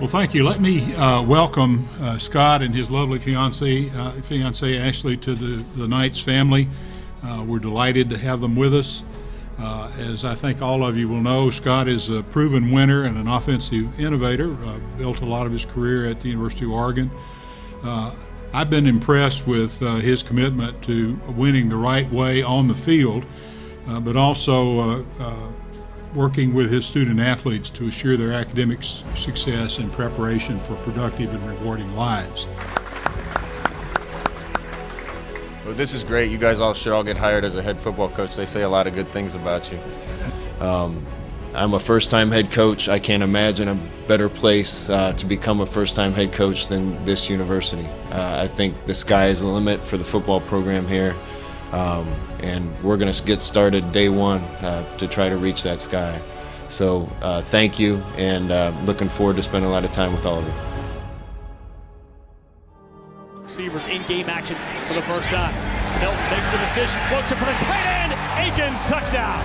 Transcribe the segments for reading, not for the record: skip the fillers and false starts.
Well, thank you. Let me welcome Scott and his lovely fiancee Ashley to the Knights family. We're delighted to have them with us. As I think all of you will know, Scott is a proven winner and an offensive innovator. Built a lot of his career at the University of Oregon. I've been impressed with his commitment to winning the right way on the field, but also working with his student athletes to assure their academic success and preparation for productive and rewarding lives. Well, this is great. You guys should all get hired as a head football coach. They say a lot of good things about you. I'm a first-time head coach. I can't imagine a better place to become a first-time head coach than this university. I think the sky is the limit for the football program here. And we're going to get started day one to try to reach that sky. So thank you, and looking forward to spending a lot of time with all of you. Receivers in game action for the first time. Milton makes the decision, floats it for the tight end. Akins, touchdown.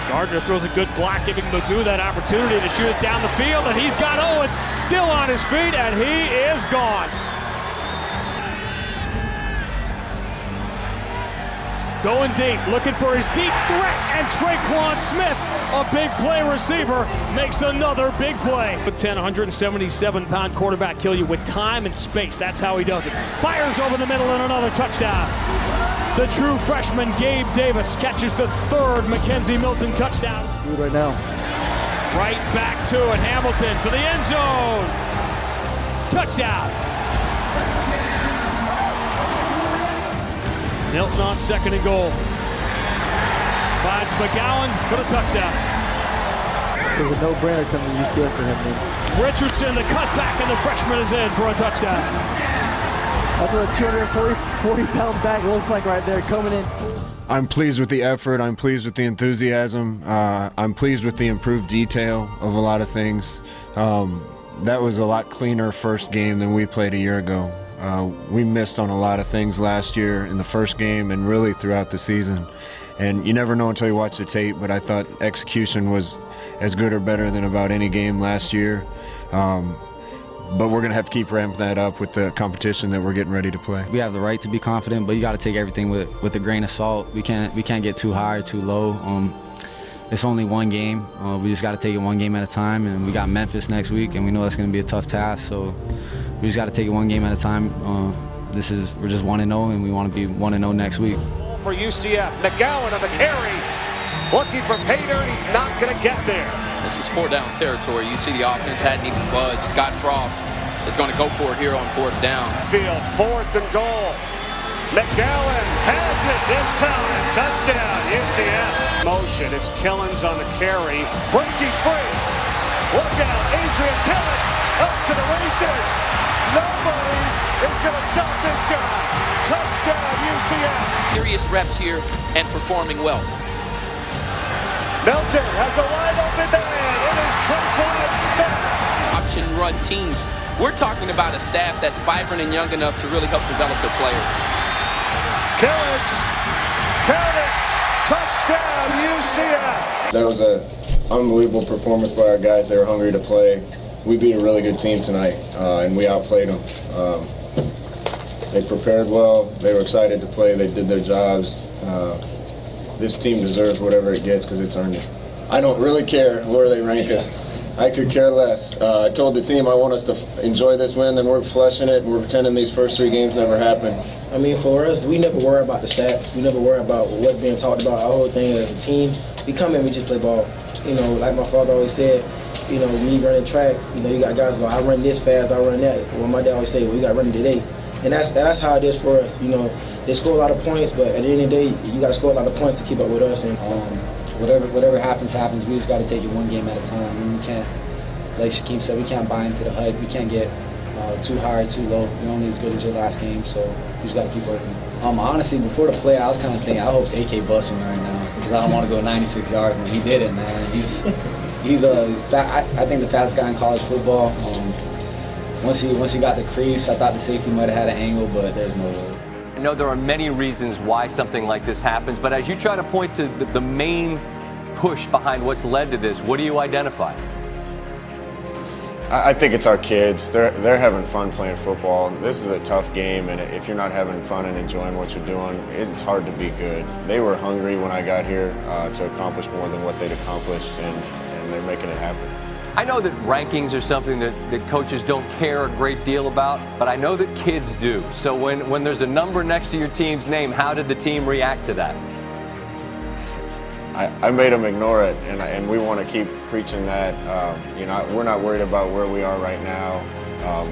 Gardner throws a good block, giving Magoo that opportunity to shoot it down the field, and he's got Owens still on his feet, and he is gone. Going deep, looking for his deep threat, and Traquan Smith, a big play receiver, makes another big play. 177-pound quarterback kill you with time and space. That's how he does it. Fires over the middle and another touchdown. The true freshman Gabe Davis catches the third Mackenzie Milton touchdown. Do it right now. Right back to it, Hamilton for the end zone. Touchdown. Milton on second and goal. Finds McGowan for the touchdown. It was a no-brainer coming to UCF for him, man. Richardson, the cutback, and the freshman is in for a touchdown. That's what a 240-pound back looks like right there, coming in. I'm pleased with the effort. I'm pleased with the enthusiasm. I'm pleased with the improved detail of a lot of things. That was a lot cleaner first game than we played a year ago. We missed on a lot of things last year in the first game and really throughout the season. And you never know until you watch the tape, but I thought execution was as good or better than about any game last year. But we're going to have to keep ramping that up with the competition that we're getting ready to play. We have the right to be confident, but you got to take everything with a grain of salt. We can't get too high or too low. It's only one game. We just got to take it one game at a time, and we got Memphis next week, and we know that's going to be a tough task. So we just got to take it one game at a time. We're just 1-0, and we want to be 1-0 next week. For UCF, McGowan on the carry, looking for Pater, and he's not going to get there. This is 4-down territory. You see the offense hadn't even budged. Scott Frost is going to go for it here on 4th down. Field, 4th and goal. McGowan has it this time. Touchdown, UCF. Motion, it's Killens on the carry, breaking free. Look out, Adrian Killens up to the races. Nobody is going to stop this guy. Touchdown, UCF. Serious reps here and performing well. Milton has a wide open man. It is Traquan Smith. Option run teams. We're talking about a staff that's vibrant and young enough to really help develop their players. Killens, count it. Touchdown, UCF. That was an unbelievable performance by our guys. They were hungry to play. We beat a really good team tonight, and we outplayed them. They prepared well. They were excited to play. They did their jobs. This team deserves whatever it gets because it's earned it. I don't really care where they rank us. I could care less. I told the team I want us to enjoy this win, then we're flushing it, and we're pretending these first 3 games never happened. I mean, for us, we never worry about the stats. We never worry about what's being talked about. Our whole thing as a team, we come in, we just play ball. You know, like my father always said, you know, me running track, you know, you got guys like, I run this fast, I run that. Well, my dad always say, well, you got to run it today. And that's how it is for us. You know, they score a lot of points, but at the end of the day, you got to score a lot of points to keep up with us. And Whatever happens. We just got to take it one game at a time. And we can't, like Shaquem said, we can't buy into the hype. We can't get too high or too low. You're only as good as your last game, so we just got to keep working. Honestly, before the play, I was kind of thinking, I hope AK busts me right now because I don't want to go 96 yards, and he did it, man. He's I think the fastest guy in college football. Once he got the crease, I thought the safety might have had an angle, but there's no way. I know there are many reasons why something like this happens, but as you try to point to the main push behind what's led to this, what do you identify? I think it's our kids. They're having fun playing football. This is a tough game, and if you're not having fun and enjoying what you're doing, it's hard to be good. They were hungry when I got here to accomplish more than what they'd accomplished, and they're making it happen. I know that rankings are something that coaches don't care a great deal about, but I know that kids do. So when there's a number next to your team's name, how did the team react to that? I made them ignore it, and we want to keep preaching that. You know, we're not worried about where we are right now.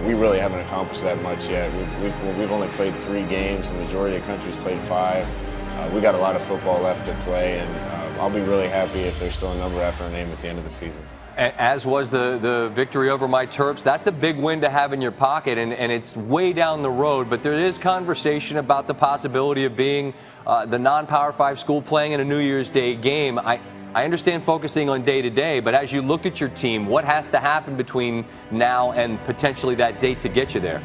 We really haven't accomplished that much yet. We've only played 3 games. The majority of the country's played 5. We got a lot of football left to play, and I'll be really happy if there's still a number after our name at the end of the season. As was the victory over my Terps. That's a big win to have in your pocket, and it's way down the road, but there is conversation about the possibility of being the non-Power 5 school playing in a New Year's Day game. I understand focusing on day-to-day, but as you look at your team, what has to happen between now and potentially that date to get you there?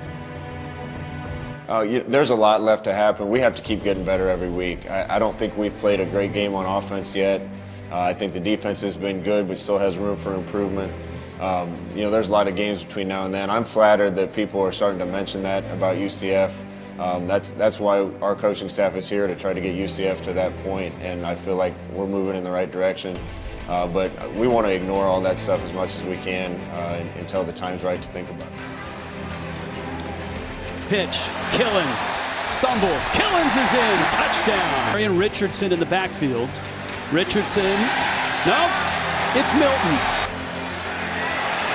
There's a lot left to happen. We have to keep getting better every week. I don't think we've played a great game on offense yet. I think the defense has been good, but still has room for improvement. You know, there's a lot of games between now and then. I'm flattered that people are starting to mention that about UCF. That's why our coaching staff is here, to try to get UCF to that point, and I feel like we're moving in the right direction. But we want to ignore all that stuff as much as we can until the time's right to think about it. Pitch, Killens, stumbles, Killens is in, touchdown. Marion Richardson in the backfield. Richardson, no, it's Milton.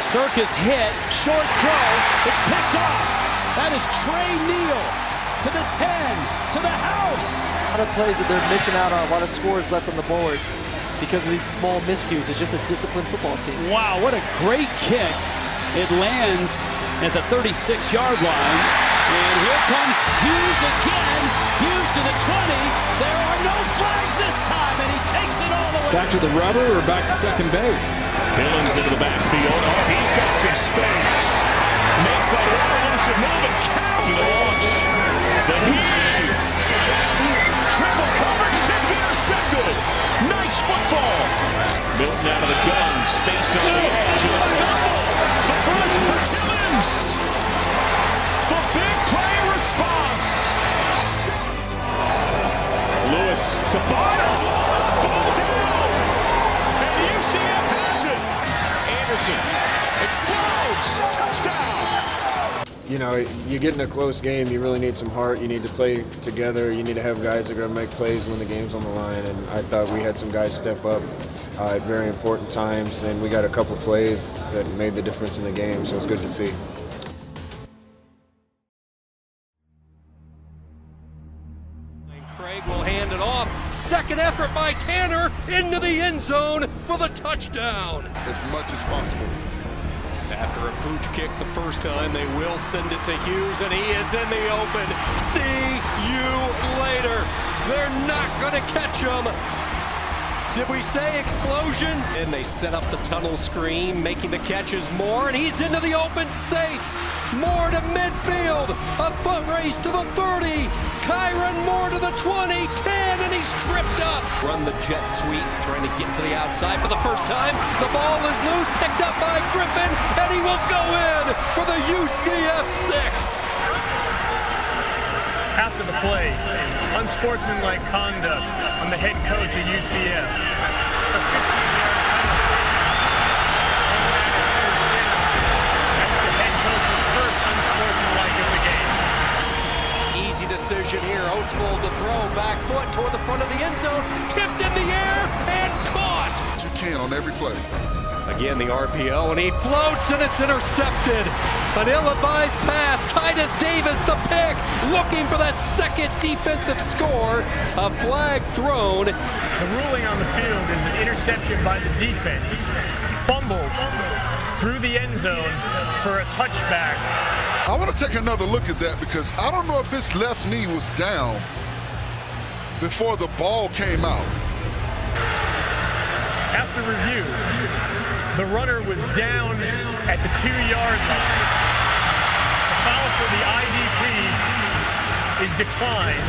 Circus hit, short throw, it's picked off. That is Trey Neal to the 10, to the house. A lot of plays that they're missing out on, a lot of scores left on the board because of these small miscues. It's just a disciplined football team. Wow, what a great kick. It lands at the 36-yard line. And here comes Hughes again. Hughes to the 20. There are no flags this time, and he takes it all the way. Back to the rubber or back to second base? Killens into the backfield. Oh, he's got some space. Makes that elusive move and count. Launch. The heave. Triple coverage, tipped, intercepted. Knights football. Milton out of the gun. Space on the edge. And a stumble. The burst for Killens. The big play response. Lewis to bottom. Ball down. And UCF has it. Anderson explodes. Touchdown. You know, you get in a close game, you really need some heart. You need to play together. You need to have guys that are going to make plays when the game's on the line. And I thought we had some guys step up at very important times. And we got a couple plays that made the difference in the game, so it's good to see. Craig will hand it off. Second effort by Tanner into the end zone for the touchdown. As much as possible. After a pooch kick the first time, they will send it to Hughes, and he is in the open. See you later. They're not going to catch him. Did we say explosion? And they set up the tunnel screen, making the catches more, and he's into the open space. Moore to midfield. A foot race to the 30. Kyron Moore to the 20, 10, and he's tripped up. Run the jet sweep, trying to get to the outside for the first time. The ball is loose, picked up by Griffin, and he will go in for the UCF 6. After the play, unsportsmanlike conduct on the head coach at UCF. That's the head coach's first unsportsmanlike of the game. Easy decision here. Oates pulled the throw, back foot toward the front of the end zone, tipped in the air and caught. You can on every play. Again, the RPO, and he floats, and it's intercepted. An ill-advised pass. Titus Davis, the pick, looking for that second defensive score. A flag thrown. The ruling on the field is an interception by the defense. Fumbled through the end zone for a touchback. I want to take another look at that because I don't know if his left knee was down before the ball came out. After review, the runner was down at the 2-yard line. The foul for the IDP is declined.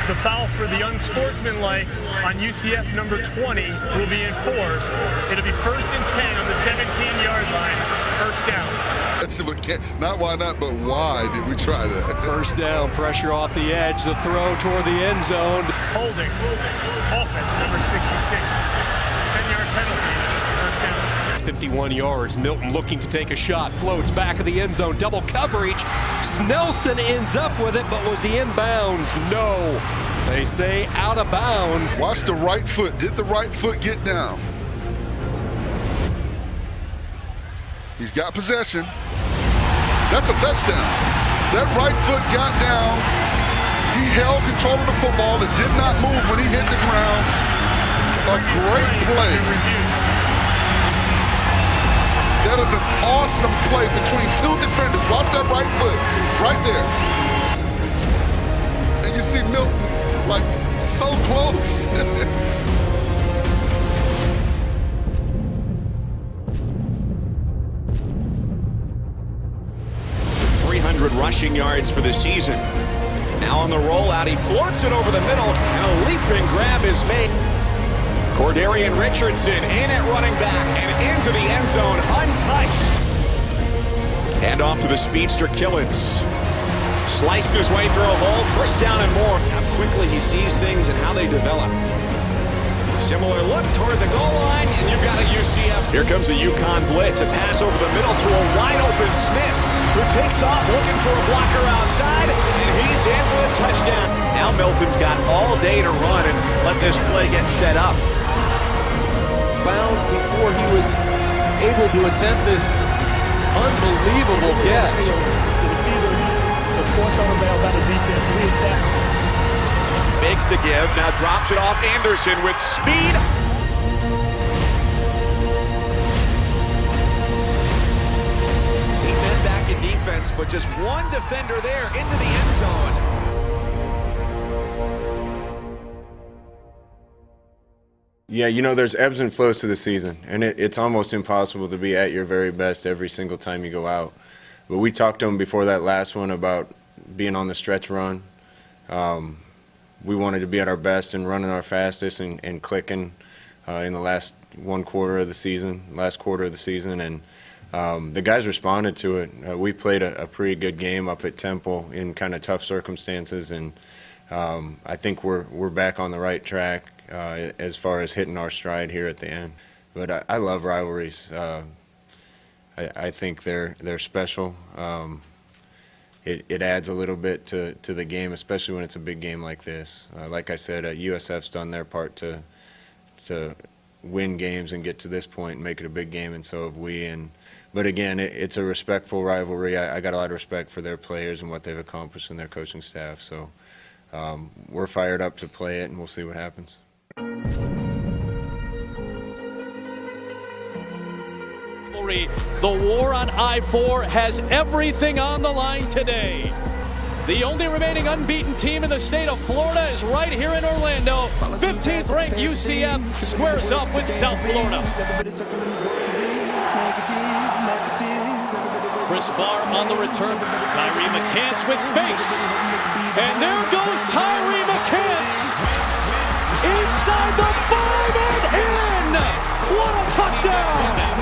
The foul for the unsportsmanlike on UCF number 20 will be enforced. It'll be 1st and 10 on the 17-yard line, first down. Not why not, but why did we try that? First down, pressure off the edge, the throw toward the end zone. Holding. Offense, number 66. 10-yard penalty. First down. It's 51 yards. Milton looking to take a shot. Floats back of the end zone. Double coverage. Snelson ends up with it, but was he inbound? No. They say out of bounds. Watch the right foot. Did the right foot get down? He's got possession. That's a touchdown. That right foot got down. He held control of the football and did not move when he hit the ground. A great play. That is an awesome play between two defenders. Watch that right foot right there. And you see Milton like so close. 300 rushing yards for the season. Now on the rollout, he floats it over the middle, and a leaping grab is made. Cordarian Richardson in at running back and into the end zone untouched. Hand off to the speedster Killens. Slicing his way through a hole, first down and more. How quickly he sees things and how they develop. Similar look toward the goal line, and you've got a UCF. Here comes a UConn blitz, a pass over the middle to a wide open Smith, who takes off looking for a blocker outside, and he's in for the touchdown. Now Milton's got all day to run and let this play get set up. Bounds before he was able to attempt this unbelievable catch. Fakes the give, now drops it off Anderson with speed. Eight men back in defense, but just one defender there into the end zone. Yeah, you know, there's ebbs and flows to the season, and it's almost impossible to be at your very best every single time you go out. But we talked to him before that last one about being on the stretch run. We wanted to be at our best and running our fastest and clicking in the last quarter of the season, and the guys responded to it. We played a pretty good game up at Temple in kind of tough circumstances, and I think we're back on the right track as far as hitting our stride here at the end. But I love rivalries. I think they're special. It adds a little bit to the game, especially when it's a big game like this. Like I said, USF's done their part to win games and get to this point and make it a big game, and so have we. But again, it's a respectful rivalry. I got a lot of respect for their players and what they've accomplished and their coaching staff. So we're fired up to play it, and we'll see what happens. The war on I-4 has everything on the line today. The only remaining unbeaten team in the state of Florida is right here in Orlando. 15th ranked UCF squares up with South Florida. Chris Barr on the return. Tyree McCants with space. And there goes Tyree McCants. Inside the 5 and in. What a touchdown.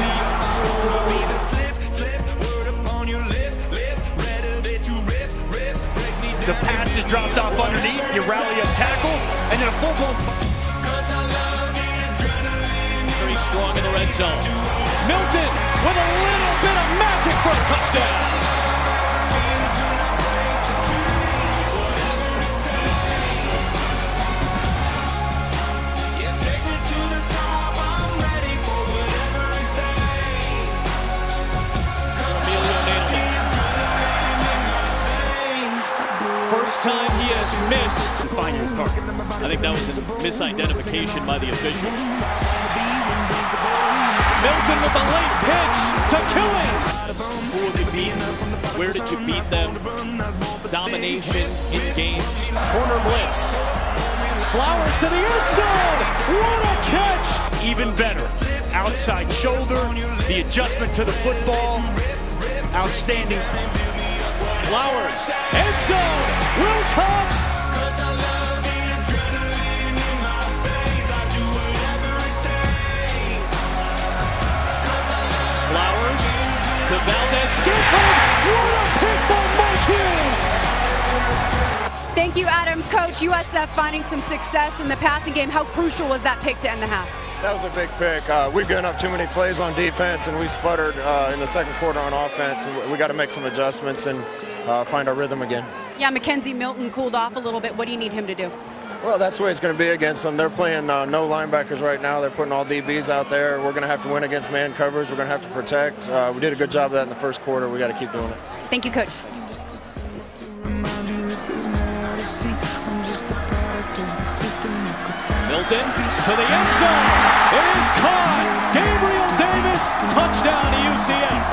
The pass is dropped off underneath, you rally a tackle, and then a full-blown... Very strong in the red zone. Milton with a little bit of magic for a touchdown. First time he has missed. Find his target. I think that was a misidentification by the official. Milton with a late pitch to Killens. Who have you beaten? Where did you beat them? Domination in games. Corner blitz. Flowers to the end zone. What a catch! Even better. Outside shoulder, the adjustment to the football. Outstanding. Flowers, end zone, Wilcox. Flowers to Valdez, skip. USF finding some success in the passing game. How crucial was that pick to end the half? That was a big pick. We've given up too many plays on defense, and we sputtered in the second quarter on offense. And we got to make some adjustments and find our rhythm again. Yeah, Mackenzie Milton cooled off a little bit. What do you need him to do? Well, that's the way it's going to be against them. They're playing no linebackers right now. They're putting all DBs out there. We're going to have to win against man coverage. We're going to have to protect. We did a good job of that in the first quarter. We got to keep doing it. Thank you, Coach. Milton to the end zone. It is caught. Gabriel Davis, touchdown to UCF.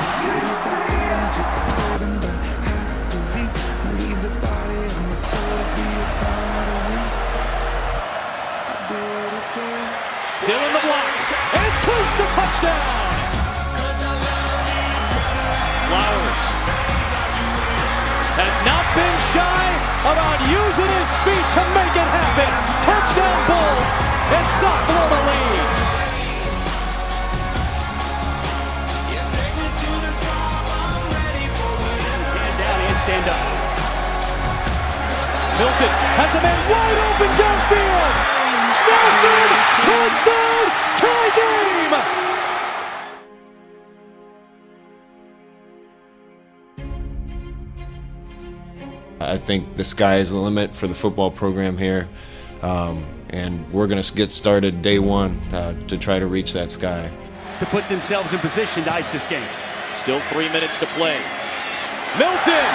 Dylan the block. And Toos the touchdown. Flowers has not been shy about using his feet to make it happen. Touchdown Bulls, and South Florida leads. Hand down and stand up. Milton has a man wide open downfield. Snelson, touchdown, tie game. I think the sky is the limit for the football program here, and we're going to get started day one to try to reach that sky. To put themselves in position to ice this game. Still 3 minutes to play. Milton,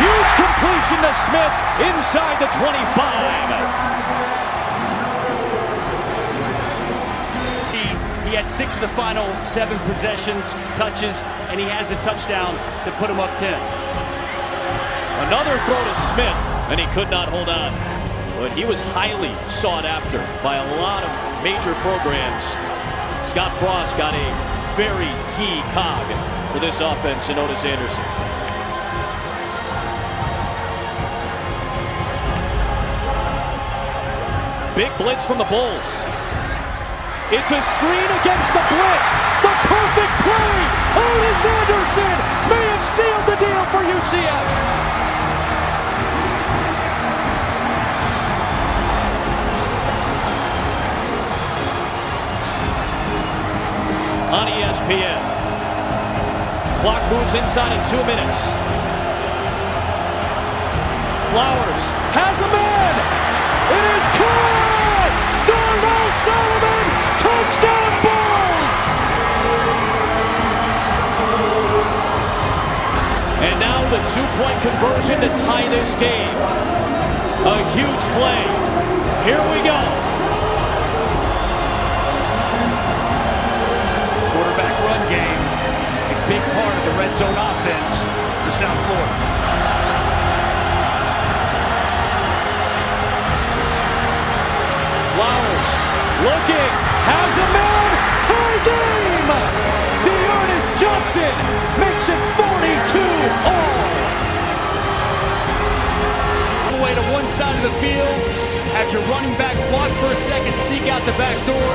huge completion to Smith inside the 25. He had 6 of the final 7 possessions, touches, and he has a touchdown to put him up 10. Another throw to Smith, and he could not hold on. But he was highly sought after by a lot of major programs. Scott Frost got a very key cog for this offense in Otis Anderson. Big blitz from the Bulls. It's a screen against the blitz. The perfect play. Otis Anderson may have sealed the deal for UCF. On ESPN. Clock moves inside in 2 minutes. Flowers has a man. It is caught. Darnell Solomon, touchdown Bulls. And now the 2-point conversion to tie this game. A huge play. Here we go. Quarterback run game, a big part of the red zone offense for South Florida. Flowers looking, has a man, tie game! Dearness Johnson makes it 42-all. Away to one side of the field, have your running back block for a second, sneak out the back door.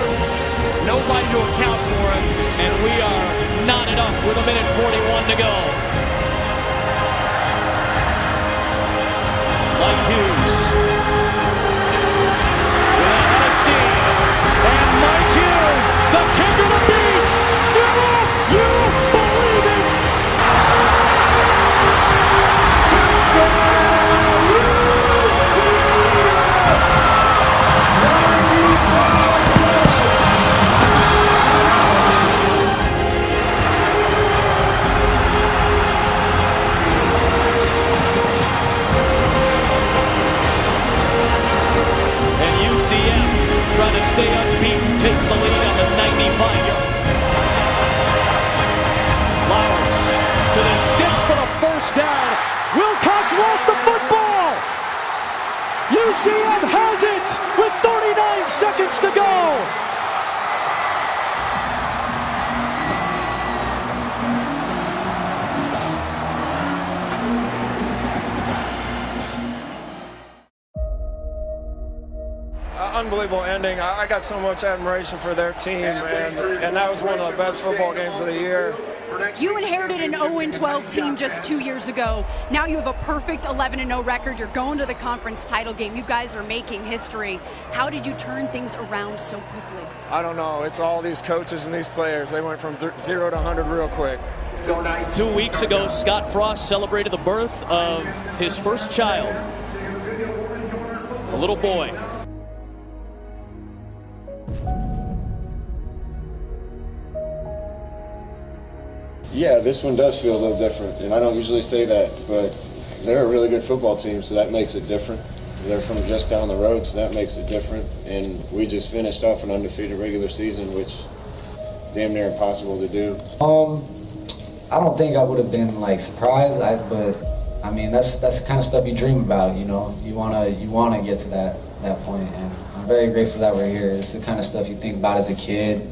Nobody to account for him, and we are knotted up with 1:41 to go. Mike Hughes with a head of steam, and Mike Hughes, the kicker to beat. Do you believe it? Trying to stay unbeaten, takes the lead on the 95-yard. Flowers to the sticks for the first down. Wilcox lost the football. UCF has it with 39 seconds to go. Unbelievable ending. I got so much admiration for their team, and that was one of the best football games of the year. You inherited an 0-12 team just 2 years ago. Now you have a perfect 11-0 record. You're going to the conference title game. You guys are making history. How did you turn things around so quickly? I don't know. It's all these coaches and these players. They went from 0 to 100 real quick. 2 weeks ago, Scott Frost celebrated the birth of his first child, a little boy. Yeah, this one does feel a little different, and I don't usually say that, but they're a really good football team, so that makes it different. They're from just down the road, so that makes it different, and we just finished off an undefeated regular season, which damn near impossible to do. I don't think I would have been like surprised, but I mean that's the kind of stuff you dream about, you know. You wanna get to that point, and I'm very grateful that we're here. It's the kind of stuff you think about as a kid.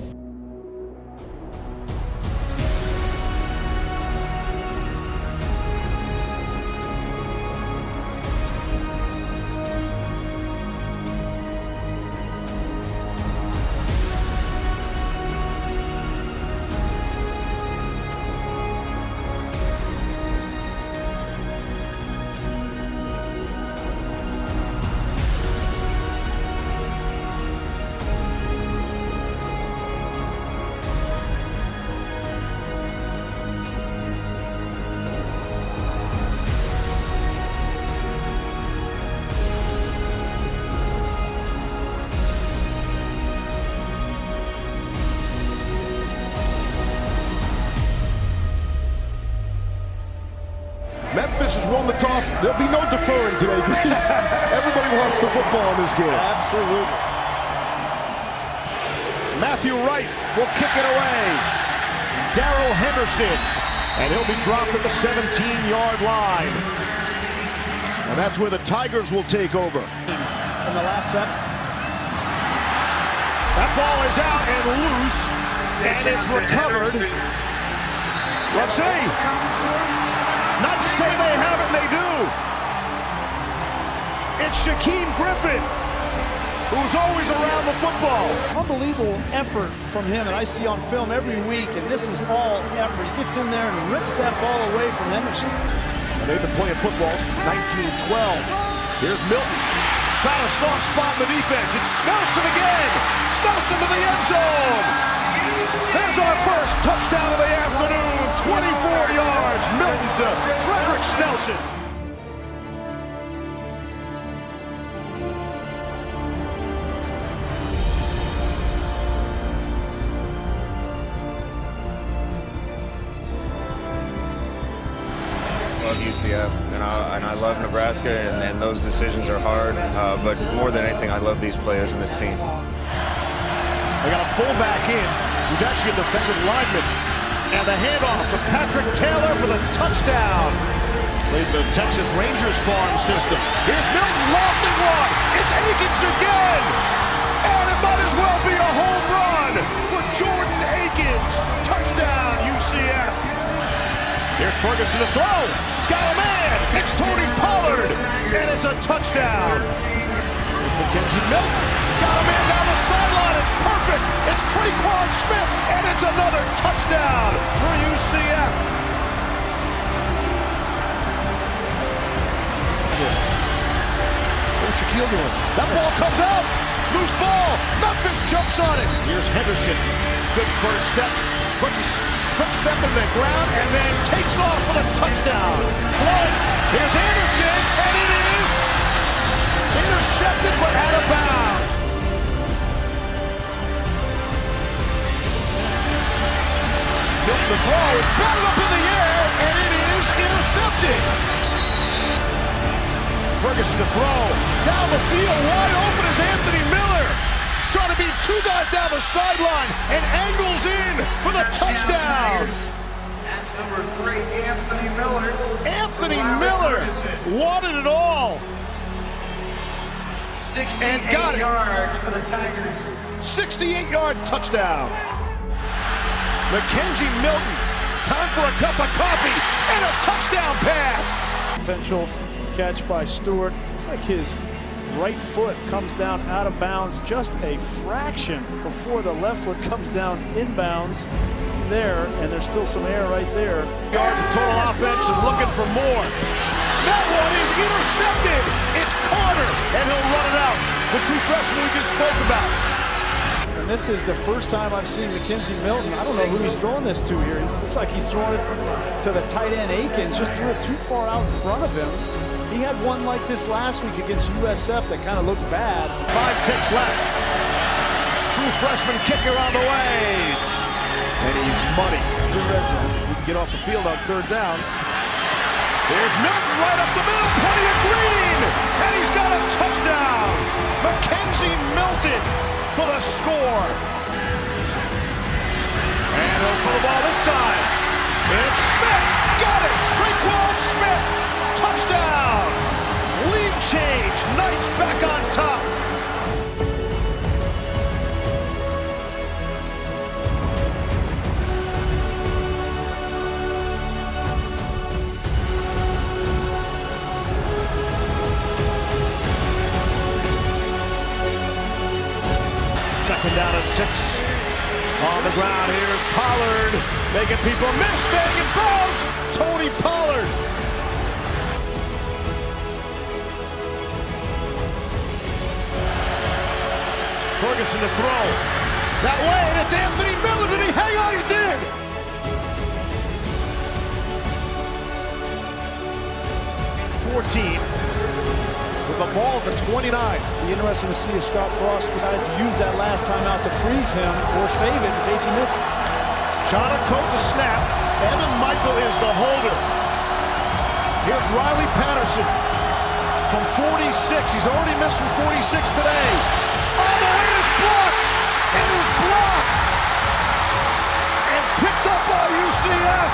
Memphis has won the toss. There'll be no deferring today because everybody wants the football in this game. Absolutely. Matthew Wright will kick it away. Darrell Henderson, and he'll be dropped at the 17-yard line. And that's where the Tigers will take over. In the last set. That ball is out and loose, and it's recovered. Let's see. Not to say they haven't, they do. It's Shaquem Griffin, who's always around the football. Unbelievable effort from him, and I see on film every week, and this is all effort. He gets in there and rips that ball away from Henderson. And they've been playing football since 1912. Here's Milton. Found a soft spot in the defense. It's Snelson again. Snelson to the end zone. There's our first touchdown of the afternoon. 24 yards. Milton to Frederick Snelson. Love UCF, and I love Nebraska, and those decisions are hard, but more than anything, I love these players and this team. They got a fullback in, who's actually a defensive lineman. And the handoff to Patrick Taylor for the touchdown. Leading the Texas Rangers farm system. Here's Milton lofting one. It's Akins again. And it might as well be a home run for Jordan Akins. Touchdown, UCF. Here's Ferguson to throw. Got a man. It's Tony Pollard. And it's a touchdown. It's Mackenzie Milton. Got a man down the sideline. It's perfect. It's Traquan Smith. And it's another touchdown for UCF. What's Shaquille doing? That ball comes out. Loose ball. Memphis jumps on it. Here's Henderson. Good first step. Puts his foot step in the ground and then takes off for the touchdown. Floyd. Here's Anderson. And it is intercepted but out of bounds. Milton to throw. It's batted up in the air and it is intercepted. Ferguson to throw. Down the field, wide open is Anthony Miller. Trying to beat two guys down the sideline and angles in for the touchdown. That's number 3, Anthony Miller. Anthony Miller wanted it all. 68 yards for the Tigers. 68-yard touchdown. Mackenzie Milton, time for a cup of coffee and a touchdown pass. Potential catch by Stewart. Looks like his right foot comes down out of bounds just a fraction before the left foot comes down inbounds. there, and there's still some air right there. Yards of total offense and looking for more. That one is intercepted. It's Carter, and he'll run it out. The true freshman we just spoke about. And this is the first time I've seen Mackenzie Milton. I don't know who he's throwing this to here. It looks like he's throwing it to the tight end Akins. Just threw it too far out in front of him. He had one like this last week against USF that kind of looked bad. 5 ticks left. True freshman kicker on the way. And he's muddy. We can get off the field on 3rd down. There's Milton right up the middle. Plenty of green. And he's got a touchdown. Mackenzie Milton for the score. And he'll throw the ball this time. It's Smith. Got it. Traquan Smith. Touchdown. Lead change. Knights back on top. Second down and 6 on the ground. Here's Pollard making people miss. Staying in bounds. Tony Pollard. Ferguson to throw. That way, and it's Anthony Miller. Did he hang on? He did. With the ball at the 29. Be interesting to see if Scott Frost decides to use that last time out to freeze him or save it in case he misses. John Coat to snap. Evan Michael is the holder. Here's Riley Patterson from 46. He's already missed from 46 today. On the way, it's blocked. It is blocked. And picked up by UCF.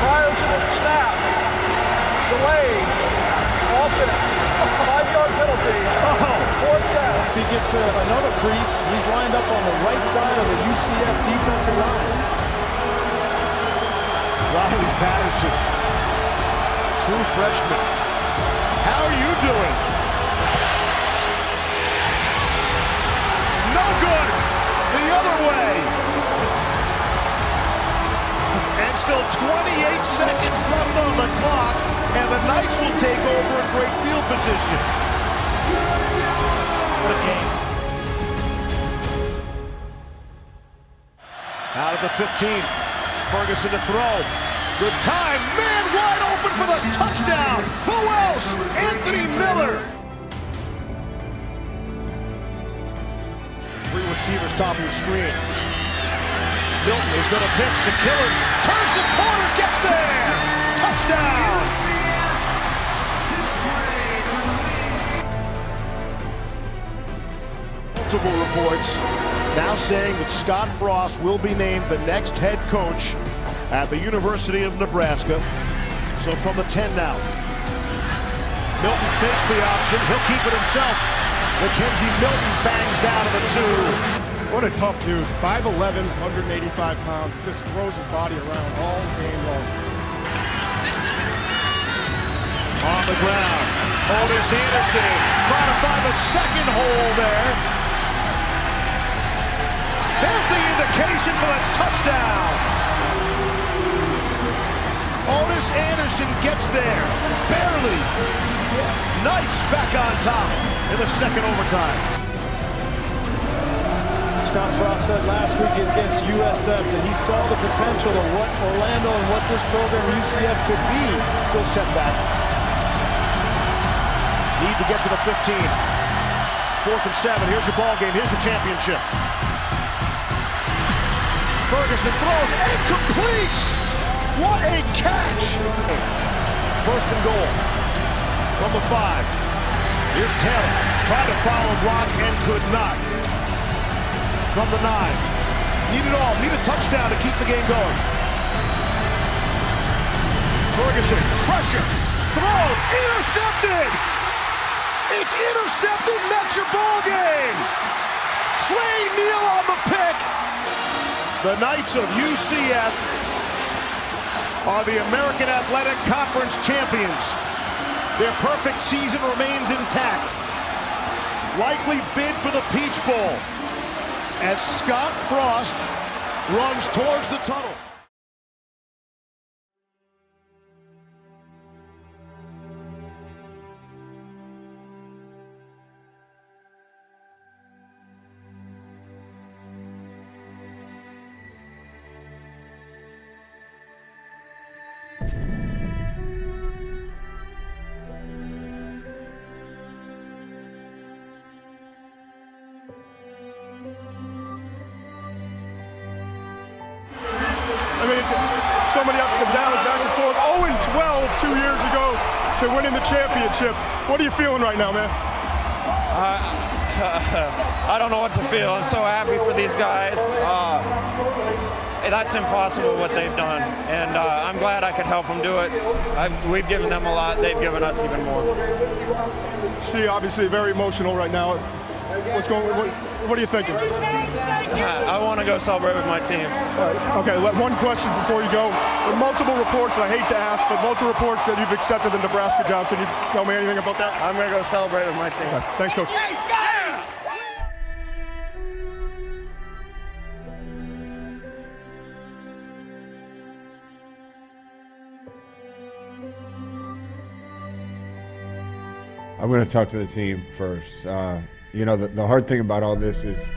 Prior to the snap, delayed, offense, a 5-yard penalty, 4th down. If he gets another crease, he's lined up on the right side of the UCF defensive line. Riley Patterson, true freshman. How are you doing? No good. The other way. And still 28 seconds left on the clock, and the Knights will take over in great field position. What a game. Out of the 15, Ferguson to throw. Good time, man wide open for the touchdown. Who else? Anthony Miller. 3 receivers topping the screen. Milton is going to pitch to Killens. Turns the corner, gets there. Touchdown. Multiple reports now saying that Scott Frost will be named the next head coach at the University of Nebraska. So from the 10 now. Milton fakes the option. He'll keep it himself. Mackenzie Milton bangs down to the 2. What a tough dude. 5'11", 185 pounds. Just throws his body around all game long. On the ground. Otis Anderson trying to find the second hole there. There's the indication for the touchdown. Otis Anderson gets there. Barely. Knights back on top in the second overtime. Scott Frost said last week against USF that he saw the potential of what Orlando and what this program UCF could be. Still set back. Need to get to the 15. 4th and 7. Here's your ball game. Here's your championship. Ferguson throws and completes. What a catch. 1st and goal from the 5. Here's Taylor. Tried to follow block and could not. From the 9. Need it all. Need a touchdown to keep the game going. Ferguson. Pressure. Throw. Intercepted. It's intercepted, and that's your ball game. Trey Neal on the pick. The Knights of UCF are the American Athletic Conference champions. Their perfect season remains intact. Likely bid for the Peach Bowl, as Scott Frost runs towards the tunnel. I mean, so many ups and downs, back and forth. 0-12 2 years ago to winning the championship. What are you feeling right now, man? I don't know what to feel. I'm so happy for these guys. That's impossible what they've done, and I'm glad I could help them do it. We've given them a lot. They've given us even more. See, obviously very emotional right now. What are you thinking? I want to go celebrate with my team. Okay, one question before you go. There are multiple reports, and I hate to ask, but multiple reports that you've accepted the Nebraska job. Can you tell me anything about that? I'm going to go celebrate with my team. Okay. Thanks, Coach. I'm going to talk to the team first. You know, the hard thing about all this is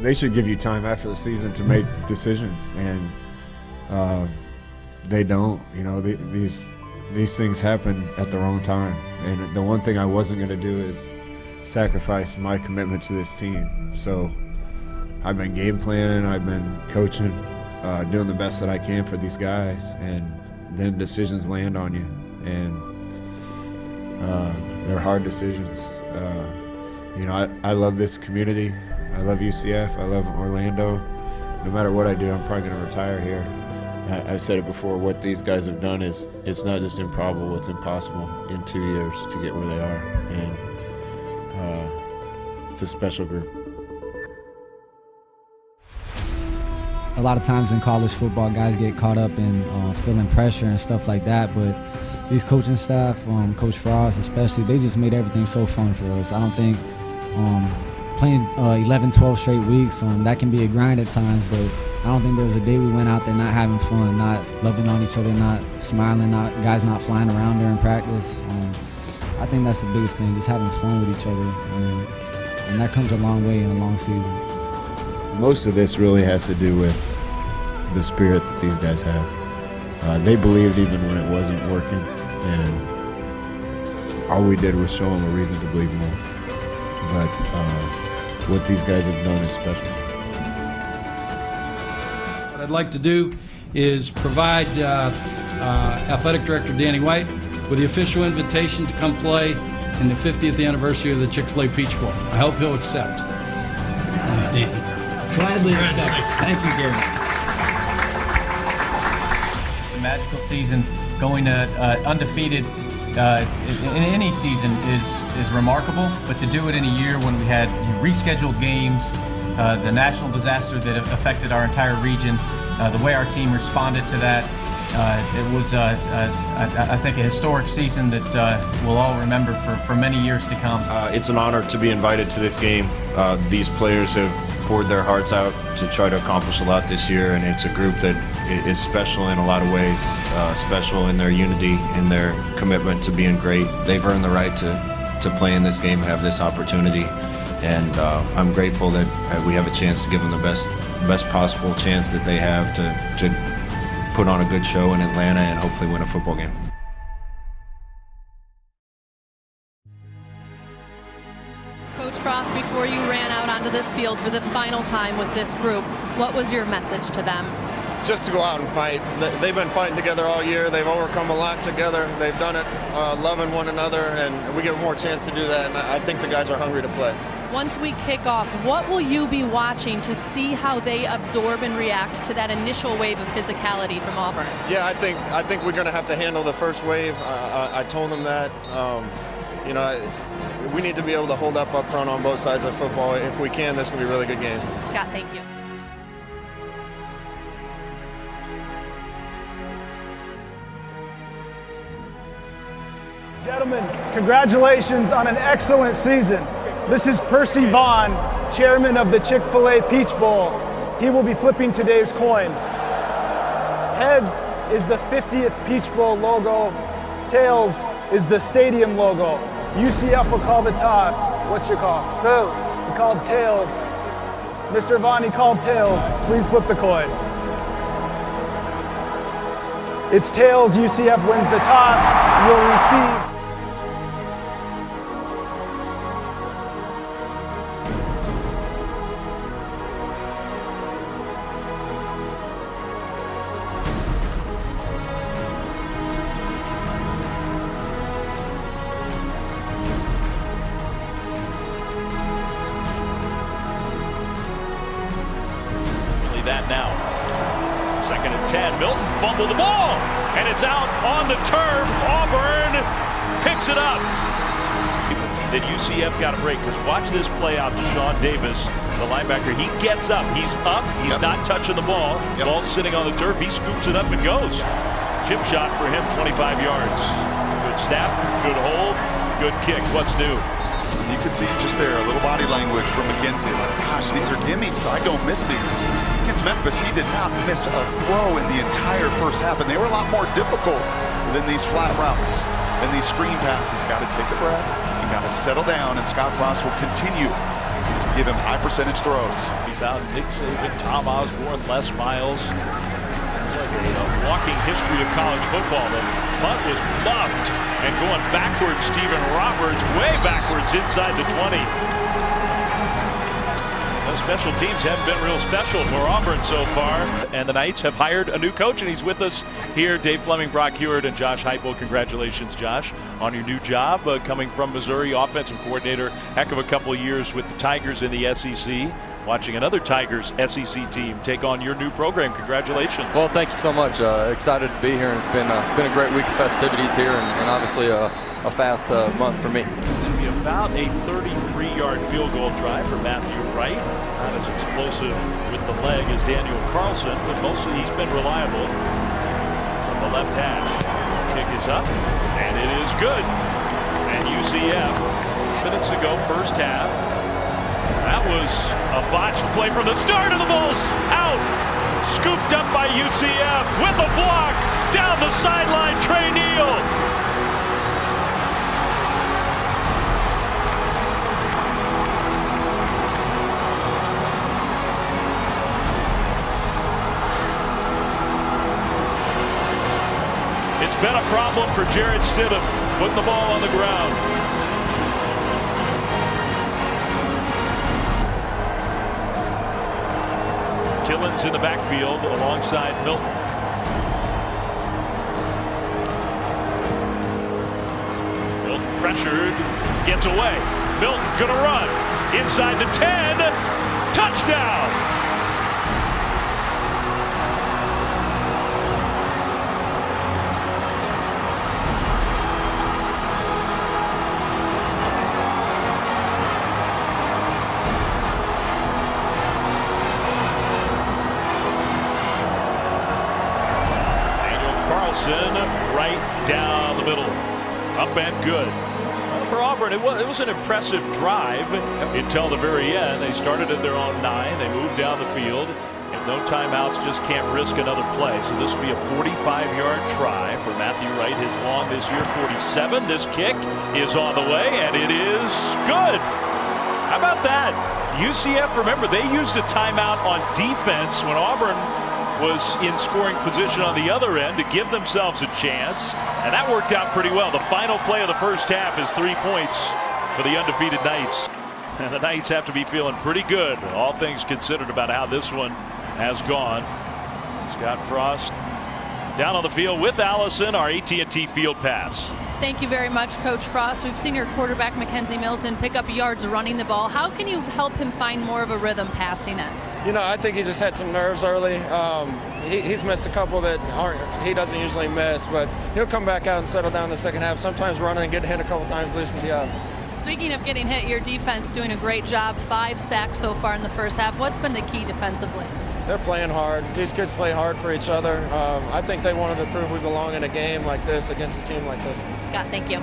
they should give you time after the season to make decisions, and they don't. You know, these things happen at the wrong time. And the one thing I wasn't going to do is sacrifice my commitment to this team. So I've been game planning, I've been coaching, doing the best that I can for these guys, and then decisions land on you. And they're hard decisions. You know, I love this community. I love UCF. I love Orlando. No matter what I do, I'm probably going to retire here. I've said it before, what these guys have done is, it's not just improbable, it's impossible in 2 years to get where they are. And it's a special group. A lot of times in college football, guys get caught up in feeling pressure and stuff like that, but these coaching staff, Coach Frost especially, they just made everything so fun for us. I don't think playing 11, 12 straight weeks, that can be a grind at times, but I don't think there was a day we went out there not having fun, not loving on each other, not smiling, guys not flying around during practice. I think that's the biggest thing, just having fun with each other, and that comes a long way in a long season. Most of this really has to do with the spirit that these guys have. They believed even when it wasn't working, and all we did was show them a reason to believe more. But what these guys have done is special. What I'd like to do is provide Athletic Director Danny White with the official invitation to come play in the 50th anniversary of the Chick-Fil-A Peach Bowl. I hope he'll accept. Danny. Gladly accept. Thank you, Gary. A magical season, going to undefeated in any season is remarkable, but to do it in a year when we had rescheduled games, the national disaster that affected our entire region, the way our team responded to that, it was, I think, a historic season that we'll all remember for many years to come. It's an honor to be invited to this game. These players have poured their hearts out to try to accomplish a lot this year, and it's a group that is special in a lot of ways, special in their unity, in their commitment to being great. They've earned the right to play in this game, have this opportunity, and I'm grateful that we have a chance to give them the best possible chance that they have to put on a good show in Atlanta and hopefully win a football game. Coach Frost, before you ran out onto this field for the final time with this group, what was your message to them? Just to go out and fight. They've been fighting together all year. They've overcome a lot together. They've done it loving one another, and we give them more chance to do that, and I think the guys are hungry to play. Once we kick off, what will you be watching to see how they absorb and react to that initial wave of physicality from Auburn? Yeah, I think we're going to have to handle the first wave. I told them that. We need to be able to hold up front on both sides of football. If we can, this can be a really good game. Scott, thank you. Gentlemen, congratulations on an excellent season. This is Percy Vaughn, chairman of the Chick-Fil-A Peach Bowl. he will be flipping today's coin. Heads is the 50th Peach Bowl logo. Tails is the stadium logo. UCF will call the toss. What's your call? Tails. You called tails. Mr. Vaughn called tails. Please flip the coin. It's tails. UCF wins the toss. Will receive. That now. 2nd and 10. Milton fumbled the ball, and it's out on the turf. Auburn picks it up. That UCF got a break, because watch this play out to Sean Davis, the linebacker. He gets up. He's up. He's not touching the ball. The ball's sitting on the turf. He scoops it up and goes. Chip shot for him, 25 yards. Good snap, good hold, good kick. What's new? You could see just there a little body language from McKenzie. Like, gosh, these are gimmies. I don't miss these. Against Memphis, he did not miss a throw in the entire first half, and they were a lot more difficult than these flat routes and these screen passes. Got to take a breath. You got to settle down, and Scott Frost will continue to give him high percentage throws. Rebound, Nick Saban, Tom Osborne, Les Miles. It's like a walking history of college football. The punt was muffed, and going backwards, Stephen Roberts, way backwards inside the 20. Those special teams haven't been real special for Auburn so far. And the Knights have hired a new coach, and he's with us here. Dave Fleming, Brock Hewitt, and Josh Heupel. Congratulations, Josh, on your new job. Coming from Missouri, offensive coordinator. Heck of a couple of years with the Tigers in the SEC. Watching another Tigers SEC team take on your new program. Congratulations. Well, thank you so much. Excited to be here, and it's been a great week of festivities here, and obviously a fast month for me. It's going to be about a 33-yard field goal drive for Matthew Wright. Not as explosive with the leg as Daniel Carlson, but mostly he's been reliable from the left hash. Kick is up, and it is good. And UCF, minutes ago, first half. That was a botched play from the start, of the ball's out. Scooped up by UCF with a block down the sideline. Trey Neal. It's been a problem for Jarrett Stidham putting the ball on the ground. Killens in the backfield alongside Milton. Milton pressured, gets away. Milton gonna run inside the 10. Touchdown! Right down the middle, up and good. For Auburn, it was an impressive drive until the very end. They started at their own 9. They moved down the field, and no timeouts, just can't risk another play. So this will be a 45-yard try for Matthew Wright, his long this year, 47. This kick is on the way, and it is good. How about that? UCF, remember, they used a timeout on defense when Auburn was in scoring position on the other end to give themselves a chance, and that worked out pretty well. The final play of the first half is 3 points for the undefeated Knights, and the Knights have to be feeling pretty good, all things considered, about how this one has gone. Scott Frost down on the field with Allison, our AT&T Field Pass. Thank you very much, Coach Frost. We've seen your quarterback, McKenzie Milton, pick up yards running the ball. How can you help him find more of a rhythm passing it? You know, I think he just had some nerves early. He's missed a couple that he doesn't usually miss, but he'll come back out and settle down in the second half. Sometimes running and getting hit a couple times loosens you up. Speaking of getting hit, your defense doing a great job. 5 sacks so far in the first half. What's been the key defensively? They're playing hard. These kids play hard for each other. I think they wanted to prove we belong in a game like this against a team like this. Scott, thank you.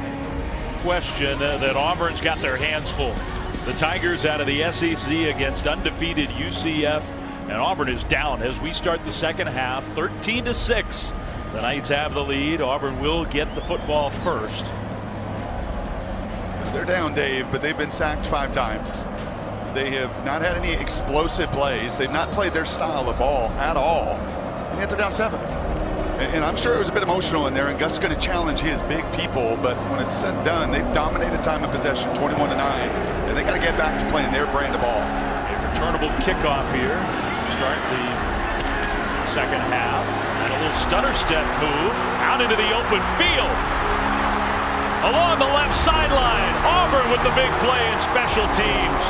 Question that Auburn's got their hands full. The Tigers out of the SEC against undefeated UCF And Auburn is down as we start the second half, 13-6. The Knights have the lead. Auburn will get the football first. They're down, Dave, but they've been sacked 5 times. They have not had any explosive plays. They've not played their style of ball at all. And yet they're down 7. And I'm sure it was a bit emotional in there, and Gus is going to challenge his big people, but when it's said and done, they've dominated time of possession, 21-9, and they got to get back to playing their brand of ball. A returnable kickoff here to start the second half. And a little stutter step move out into the open field. Along the left sideline, Auburn with the big play in special teams.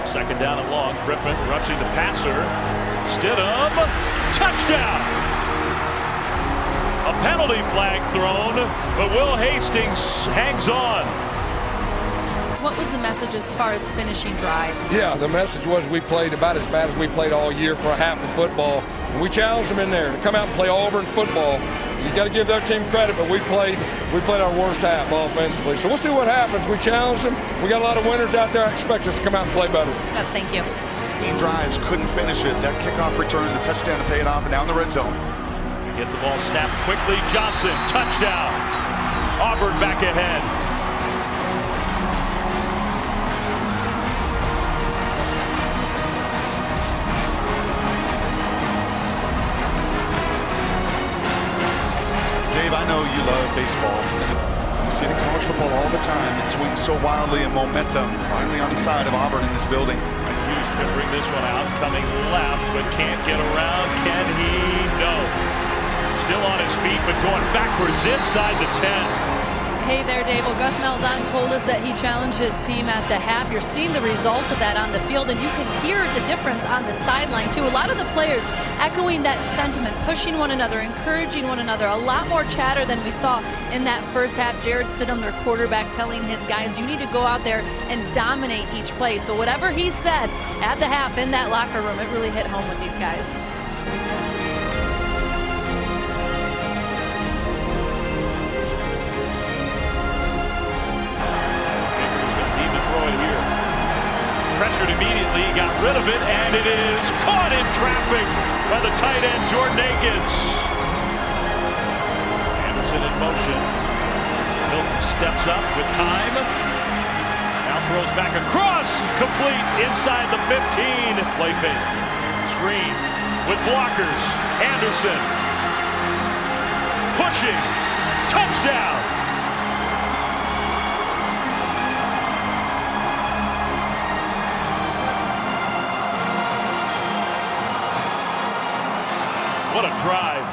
Second down and long, Griffin rushing the passer. Stidham, touchdown! A penalty flag thrown, but Will Hastings hangs on. What was the message as far as finishing drives? Yeah, the message was we played about as bad as we played all year for a half of football. And we challenged them in there to come out and play Auburn football. You got to give their team credit, but we played our worst half offensively. So we'll see what happens. We challenged them. We got a lot of winners out there. I expect us to come out and play better. Gus, thank you. Drives, couldn't finish it. That kickoff return, the touchdown to pay it off, and down the red zone. Get the ball snapped quickly. Johnson, touchdown. Auburn back ahead. Dave, I know you love baseball. You see it in college football all the time. It swings so wildly in momentum. Finally on the side of Auburn in this building. Hughes to bring this one out, coming left, but can't get around. Can he? No. Still on his feet, but going backwards inside the 10. Hey there, Dave. Well, Gus Malzahn told us that he challenged his team at the half. You're seeing the result of that on the field, and you can hear the difference on the sideline, too. A lot of the players echoing that sentiment, pushing one another, encouraging one another. A lot more chatter than we saw in that first half. Jared Stidham, their quarterback, telling his guys, you need to go out there and dominate each play. So whatever he said at the half in that locker room, it really hit home with these guys. Pressured immediately, got rid of it, and it is caught in traffic by the tight end, Jordan Akins. Anderson in motion. Milton steps up with time. Now throws back across, complete inside the 15. Play fake. Screen with blockers. Anderson. Pushing. Touchdown. What a drive.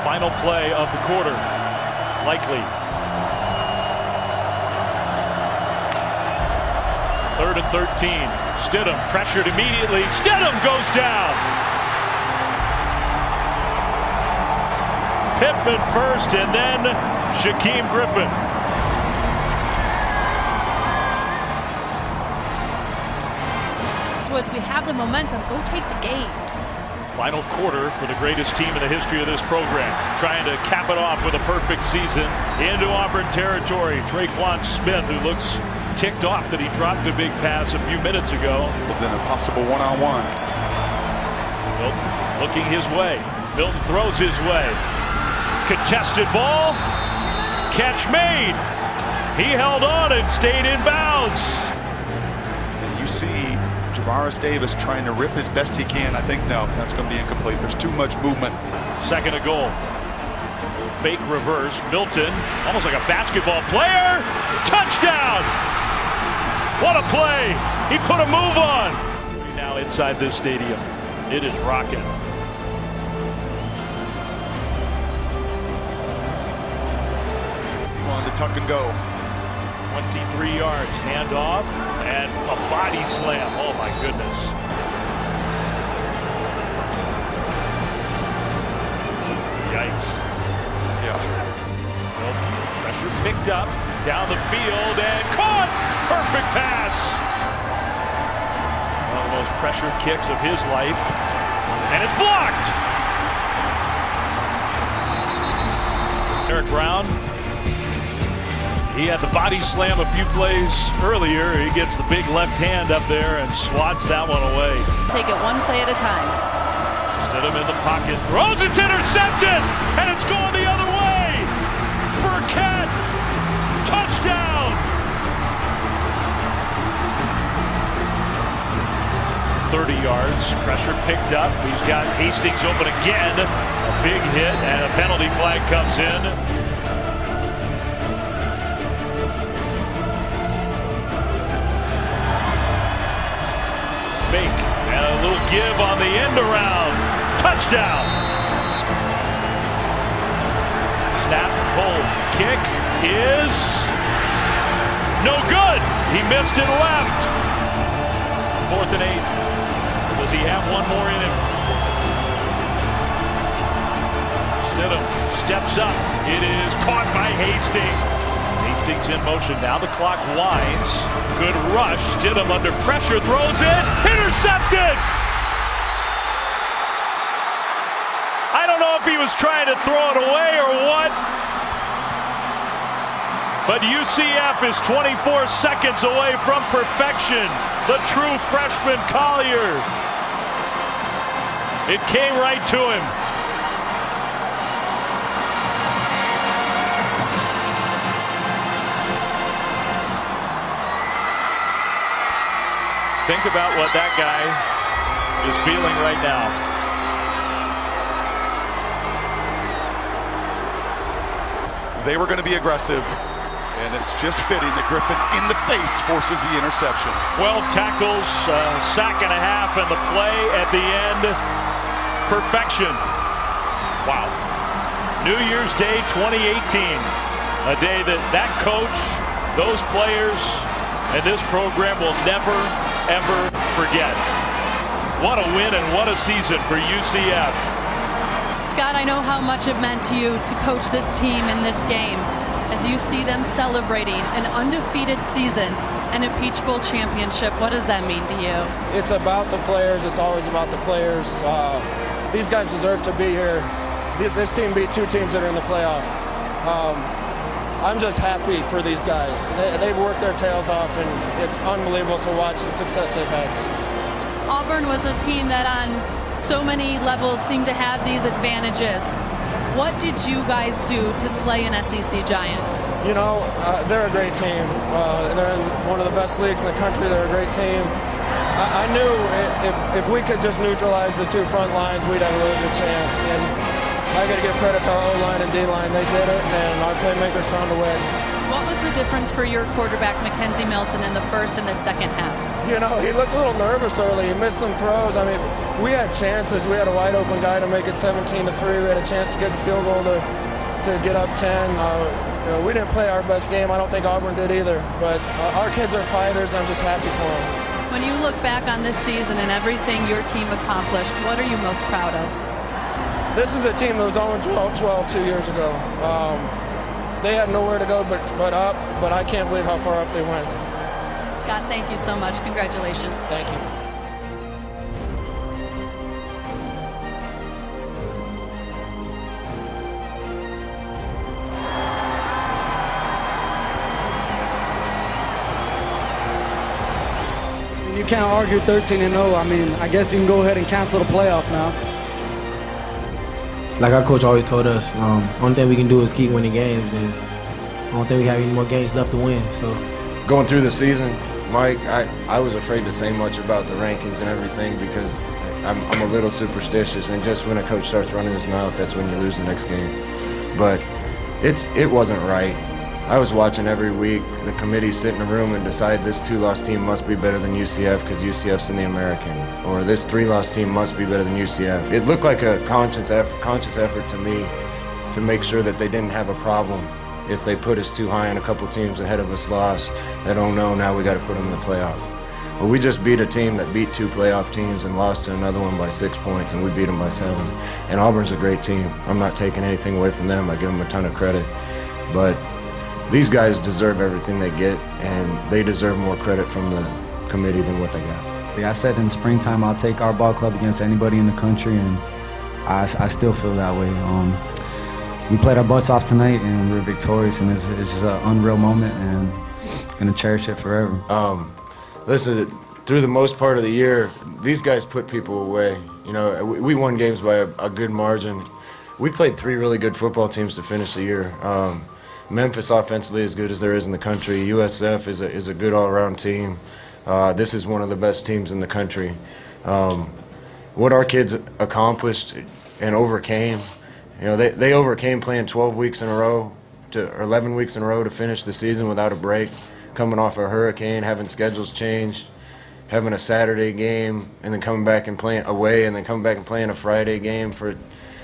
Final play of the quarter. Likely. 3rd and 13. Stidham pressured immediately. Stidham goes down. Pittman first, and then Shaquem Griffin. We have the momentum. Go take the game. Final quarter for the greatest team in the history of this program. Trying to cap it off with a perfect season into Auburn territory. Traquan Smith, who looks ticked off that he dropped a big pass a few minutes ago. Then a possible one-on-one. Milton looking his way. Milton throws his way. Contested ball. Catch made. He held on and stayed in bounds. And you see Javaris Davis trying to rip as best he can. I think, no, that's going to be incomplete. There's too much movement. Second and goal. Fake reverse. Milton, almost like a basketball player. Touchdown! What a play! He put a move on. Now inside this stadium. It is rocking. He wanted to tuck and go. 23 yards, handoff, and a body slam. Oh my goodness. Yikes. Yeah. Pressure picked up, down the field, and caught! Perfect pass! One of the most pressured kicks of his life, and it's blocked! Eric Brown. He had the body slam a few plays earlier. He gets the big left hand up there and swats that one away. Take it one play at a time. Stidham in the pocket, throws, it's intercepted, and it's going the other way. Burkett, touchdown. 30 yards, pressure picked up. He's got Hastings open again. A big hit and a penalty flag comes in. Fake and a little give on the end around. Touchdown. Snap, hold, kick is no good. He missed it left. 4th and 8. Does he have one more in him? Stidham steps up. It is caught by Hastings. Hastings in motion. Now the clock winds. Good rush. Stidham under pressure. Throws it. Intercepted! I don't know if he was trying to throw it away or what. But UCF is 24 seconds away from perfection. The true freshman Collier. It came right to him. Think about what that guy is feeling right now. They were going to be aggressive, and it's just fitting that Griffin in the face forces the interception. 12 tackles, sack and a half, and the play at the end, perfection. Wow. New Year's Day 2018, a day that coach, those players, and this program will never, ever forget. What a win and what a season for UCF. Scott, I know how much it meant to you to coach this team in this game as you see them celebrating an undefeated season and a Peach Bowl championship. What does that mean to you? It's about the players. It's always about the players. These guys deserve to be here. This team beat 2 teams that are in the playoff. I'm just happy for these guys. They've worked their tails off, and it's unbelievable to watch the success they've had. Auburn was a team that on so many levels seemed to have these advantages. What did you guys do to slay an SEC giant? You know, they're a great team. They're in one of the best leagues in the country. They're a great team. I knew if we could just neutralize the 2 front lines, we'd have a really good chance. And I got to give credit to our O-line and D-line. They did it, and our playmakers found a way. What was the difference for your quarterback, Mackenzie Milton, in the first and the second half? You know, he looked a little nervous early. He missed some throws. I mean, we had chances. We had a wide open guy to make it 17-3. We had a chance to get the field goal to get up 10. You know, we didn't play our best game. I don't think Auburn did either. But our kids are fighters. I'm just happy for them. When you look back on this season and everything your team accomplished, what are you most proud of? This is a team that was 0-12 2 years ago. They had nowhere to go but up, but I can't believe how far up they went. Scott, thank you so much. Congratulations. Thank you. You can't argue 13-0. I mean, I guess you can go ahead and cancel the playoff now. Like our coach always told us, only thing we can do is keep winning games, and I don't think we have any more games left to win. So, going through the season, Mike, I was afraid to say much about the rankings and everything because I'm a little superstitious, and just when a coach starts running his mouth, that's when you lose the next game. But it wasn't right. I was watching every week the committee sit in a room and decide this 2-loss team must be better than UCF because UCF's in the American, or this 3-loss team must be better than UCF. It looked like a conscious effort to me to make sure that they didn't have a problem if they put us too high and a couple teams ahead of us lost, that oh no, now we got to put them in the playoff. Well, we just beat a team that beat 2 playoff teams and lost to another one by 6 points, and we beat them by 7. And Auburn's a great team. I'm not taking anything away from them. I give them a ton of credit. But these guys deserve everything they get, and they deserve more credit from the committee than what they got. Like I said in springtime, I'll take our ball club against anybody in the country, and I still feel that way. we played our butts off tonight, and we were victorious, and it's just an unreal moment, and I'm going to cherish it forever. Listen, through the most part of the year, these guys put people away. You know, we won games by a good margin. We played 3 really good football teams to finish the year. Memphis offensively as good as there is in the country. USF is a good all-around team. This is one of the best teams in the country. What our kids accomplished and overcame, you know, they overcame playing 12 weeks in a row or 11 weeks in a row to finish the season without a break, coming off a hurricane, having schedules changed, having a Saturday game, and then coming back and playing away, and then coming back and playing a Friday game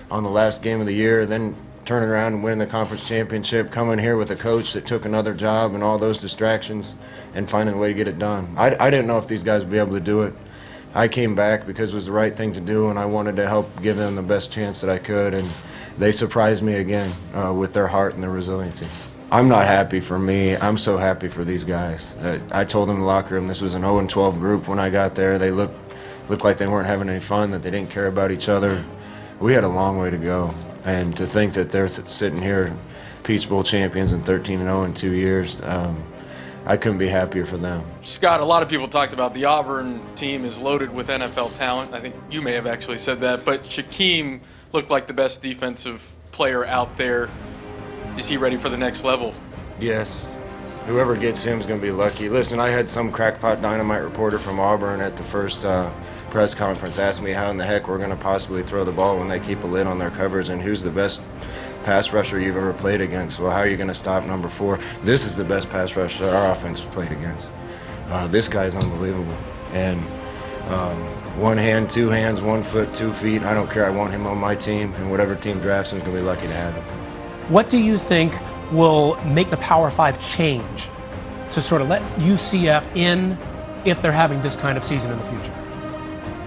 on the last game of the year, then turning around and winning the conference championship, coming here with a coach that took another job and all those distractions and finding a way to get it done. I didn't know if these guys would be able to do it. I came back because it was the right thing to do, and I wanted to help give them the best chance that I could, and they surprised me again with their heart and their resiliency. I'm not happy for me. I'm so happy for these guys. I told them in the locker room this was an 0-12 group when I got there. They looked like they weren't having any fun, that they didn't care about each other. We had a long way to go, and to think that they're sitting here Peach Bowl champions and 13-0 in 2 years, I couldn't be happier for them. Scott, a lot of people talked about the Auburn team is loaded with NFL talent. I think you may have actually said that, but Shaquem looked like the best defensive player out there. Is he ready for the next level? Yes. Whoever gets him is going to be lucky. Listen, I had some crackpot dynamite reporter from Auburn at the first press conference ask me how in the heck we're going to possibly throw the ball when they keep a lid on their coverage, and who's the best pass rusher you've ever played against. Well, how are you going to stop number 4? This is the best pass rusher our offense played against. This guy's unbelievable. And one hand, 2 hands, 1 foot, 2 feet. I don't care. I want him on my team, and whatever team drafts him is going to be lucky to have him. What do you think will make the Power 5 change to sort of let UCF in if they're having this kind of season in the future?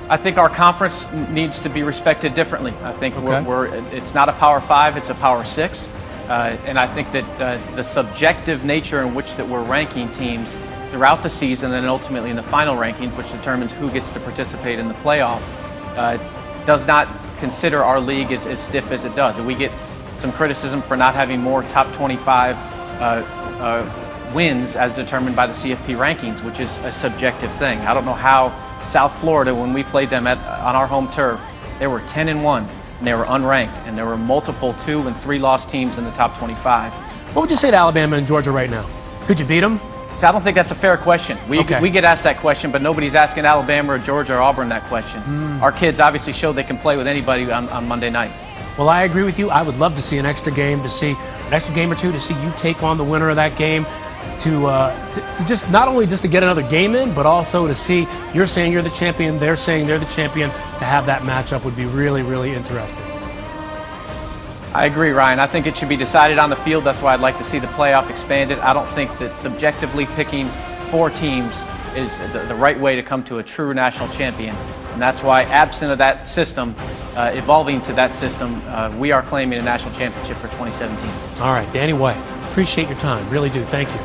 I think our conference needs to be respected differently. I think it's not a Power 5, it's a Power 6. And I think that the subjective nature in which that we're ranking teams throughout the season and ultimately in the final rankings, which determines who gets to participate in the playoff, does not consider our league as stiff as it does. And we get some criticism for not having more top 25 wins as determined by the CFP rankings, which is a subjective thing. I don't know how South Florida, when we played them on our home turf, they were 10-1 and they were unranked, and there were multiple 2- and 3-loss teams in the top 25. What would you say to Alabama and Georgia right now? Could you beat them? So I don't think that's a fair question. We get asked that question, but nobody's asking Alabama or Georgia or Auburn that question. Our kids obviously showed they can play with anybody on Monday night. Well, I agree with you. I would love to see an extra game or two to see you take on the winner of that game, to just not only just to get another game in, but also to see you're saying you're the champion, they're saying they're the champion. To have that matchup would be really, really interesting. I agree, Ryan. I think it should be decided on the field. That's why I'd like to see the playoff expanded. I don't think that subjectively picking 4 teams is the right way to come to a true national champion. And that's why, absent of that system, evolving to that system, we are claiming a national championship for 2017. All right, Danny White, appreciate your time. Really do. Thank you.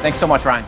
Thanks so much, Ryan.